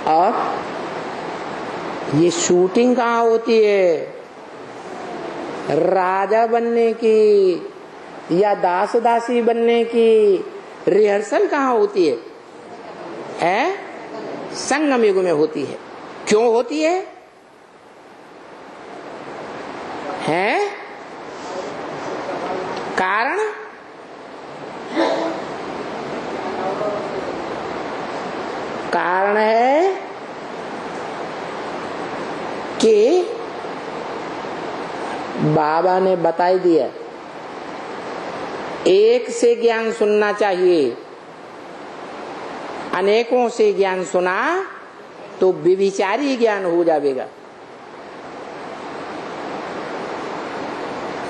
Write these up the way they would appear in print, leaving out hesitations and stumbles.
और ये शूटिंग कहाँ होती है? राजा बनने की या दास दासी बनने की रिहर्सल कहाँ होती है? संगम युग में होती है। क्यों होती है? कारण है कि बाबा ने बताई दिया, एक से ज्ञान सुनना चाहिए, अनेकों से ज्ञान सुना तो विविचारी ज्ञान हो जाएगा।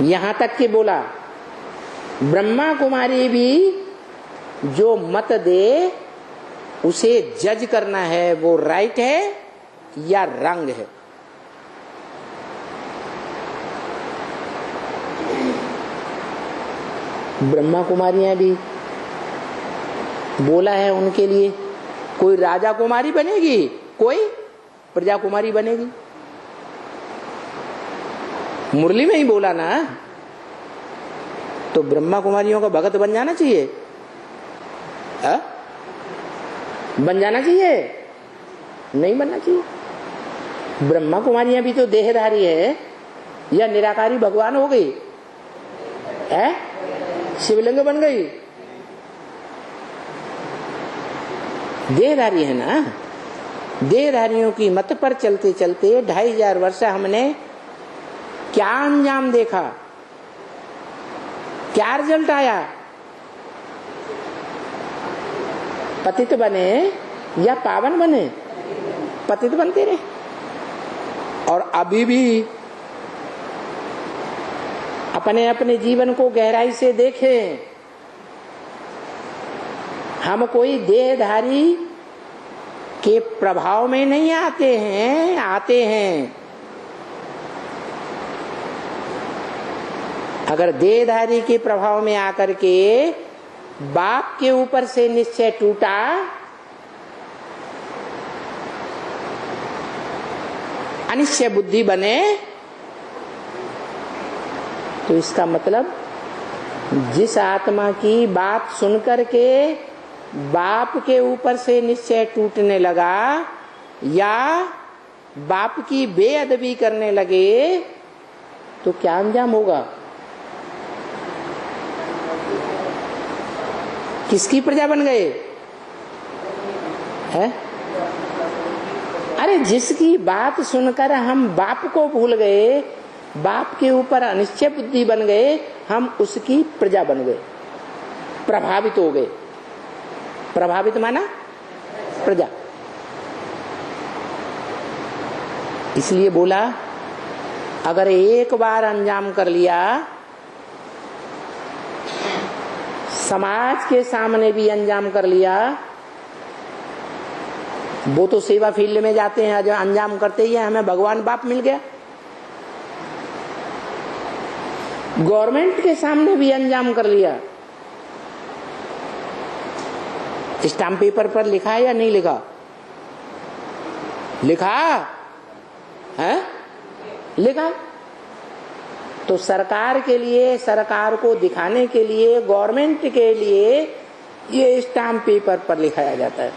यहां तक कि बोला ब्रह्मा कुमारी भी जो मत दे उसे जज करना है, वो राइट है या रंग है। ब्रह्मा कुमारियां भी बोला है उनके लिए, कोई राजा कुमारी बनेगी, कोई प्रजा कुमारी बनेगी। मुरली में ही बोला ना, तो ब्रह्मा कुमारियों का भगत बन जाना चाहिए, बन जाना चाहिए, नहीं बनना चाहिए। ब्रह्मा कुमारियां भी तो देहधारी है या निराकारी भगवान हो गई है, शिवलिंग बन गई, देहधारी है ना। देहधारियों की मत पर चलते चलते 2500 वर्ष हमने क्या अंजाम देखा, क्या रिजल्ट आया? पतित बने या पावन बने? पतित बनते रहे। और अभी भी अपने अपने जीवन को गहराई से देखें। हम कोई देहधारी के प्रभाव में नहीं आते हैं। अगर देहधारी के प्रभाव में आकर के बाप के ऊपर से निश्चय टूटा, अनिश्चय बुद्धि बने, तो इसका मतलब जिस आत्मा की बात सुनकर के बाप के ऊपर से निश्चय टूटने लगा या बाप की बेअदबी करने लगे, तो क्या अंजाम होगा? किसकी प्रजा बन गए हैं? अरे जिसकी बात सुनकर हम बाप को भूल गए, बाप के ऊपर अनिश्चय बुद्धि बन गए, हम उसकी प्रजा बन गए, प्रभावित हो गए। प्रभावित माना प्रजा। इसलिए बोला अगर एक बार अंजाम कर लिया, समाज के सामने भी अंजाम कर लिया, वो तो सेवा फील्ड में जाते हैं, जो अंजाम करते ही हमें भगवान बाप मिल गया। गवर्नमेंट के सामने भी अंजाम कर लिया, स्टाम्प पेपर पर लिखा है या नहीं लिखा? लिखा है, लिखा। तो सरकार के लिए, सरकार को दिखाने के लिए, गवर्नमेंट के लिए ये स्टाम्प पेपर पर लिखाया जाता है।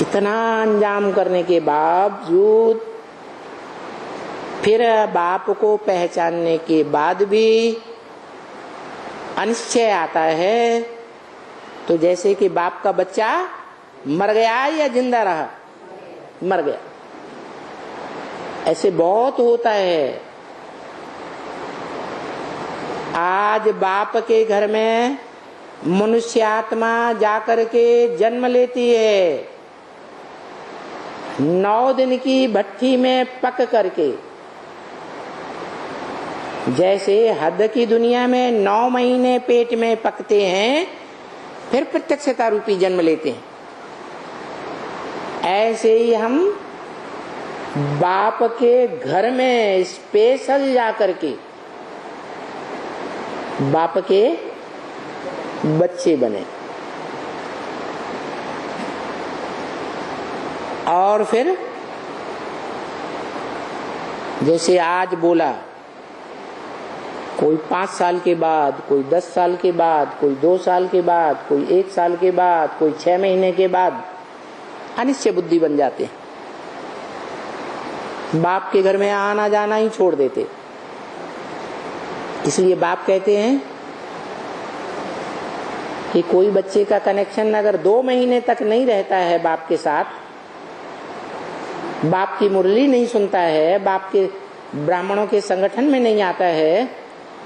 इतना अंजाम करने के बावजूद फिर बाप को पहचानने के बाद भी अनिश्चय आता है। तो जैसे कि बाप का बच्चा मर गया या जिंदा रहा? मर गया। ऐसे बहुत होता है। आज बाप के घर में मनुष्य आत्मा जाकर के जन्म लेती है, 9 दिन की भट्ठी में पक करके। जैसे हद की दुनिया में 9 महीने पेट में पकते हैं, फिर प्रत्यक्षता रूपी जन्म लेते हैं, ऐसे ही हम बाप के घर में स्पेशल जाकर के, बाप के बच्चे बने, और फिर जैसे आज बोला, कोई 5 साल के बाद, कोई 10 साल के बाद, कोई 2 साल के बाद, कोई 1 साल के बाद, कोई 6 महीने के बाद अनिश्चय बुद्धि बन जाते, बाप के घर में आना जाना ही छोड़ देते। इसलिए बाप कहते हैं कि कोई बच्चे का कनेक्शन अगर 2 महीने तक नहीं रहता है बाप के साथ, बाप की मुरली नहीं सुनता है, बाप के ब्राह्मणों के संगठन में नहीं आता है,